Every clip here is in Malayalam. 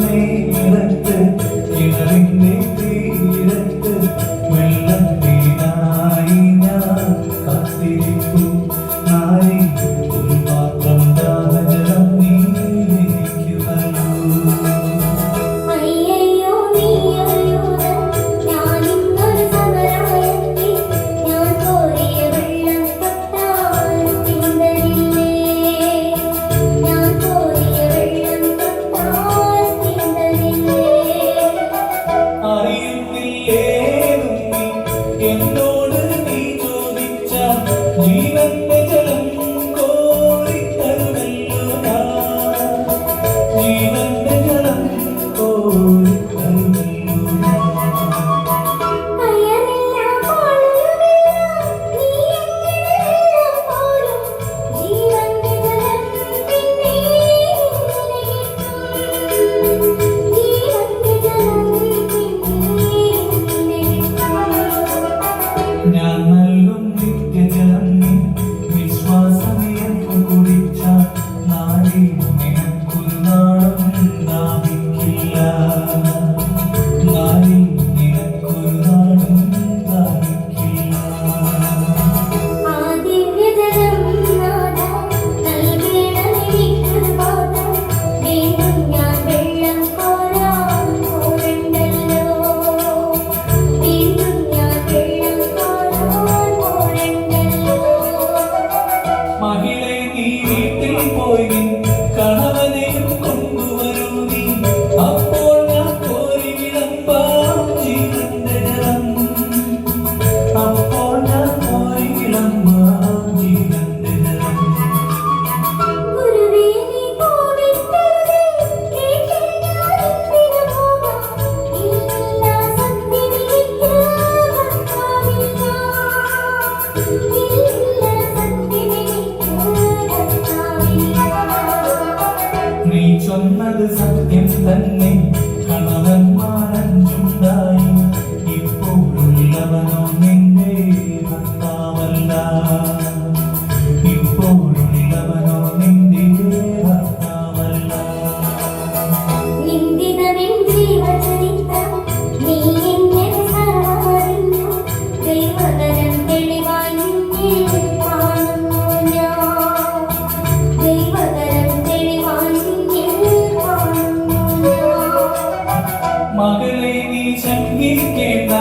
നേരത്ത് കിണറിന്റെ തീരത്ത് വെള്ളത്തിനായി ഞാൻ കാത്തിരിക്കും നാരി ഒരു പാത്രം ദാഹജലം നീ എനിക്കുമല്ലോ. എന്നോട് നീ ചോദിച്ച ജീവന്റെ ജലം കോരിത്തരുമല്ലോ ഞാൻ, ജീവന്റെ ജലം കോരിത്തരുമല്ലോ ഞാൻ നൽകും നിത്യജലം നീ വിശ്വാസമേറ്റു കുടിച്ചാൽ നാളെ നിനക്കൊരു നാളും ദാഹിക്കില്ല, നാളെ നിനക്കൊരു നാളും ദാഹിക്കില്ല. മഹിളെ നീ വീട്ടിൽ പോയി കണവനെയും കൊണ്ടുവരൂ നീ, അപ്പോൾ ഞാൻ കോരി വിളമ്പാം ജീവന്റെ ജലം, അപ്പോൾ ഞാൻ കോരി വിളമ്പാം ജീവന്റെ ജലം. നീ ചൊന്നത് സത്യം തന്നെ, കണവന്മാരഞ്ചുണ്ടായി, ഇപ്പോഴുള്ളവനോ നിന്റെ ഭർത്താവല്ല, ഇപ്പോഴുള്ളവനോ നിന്റെ ഭർത്താവല്ല. മകളെ നീ ശങ്കിക്കേണ്ട,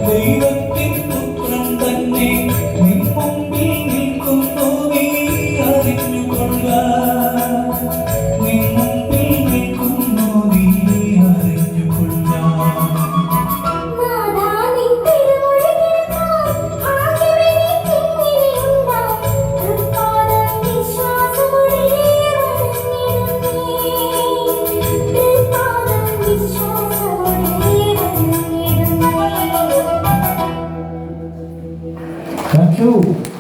ദൈവത്തിൻ പുത്രൻ തന്നെ നിൻ മുമ്പിൽ നിൽക്കുന്നു, നീ അറിഞ്ഞുകൊള്ളുക, നിൻ മുമ്പിൽ നിൽക്കുന്നു, നീ അറിഞ്ഞുകൊള്ളുക. Thank you.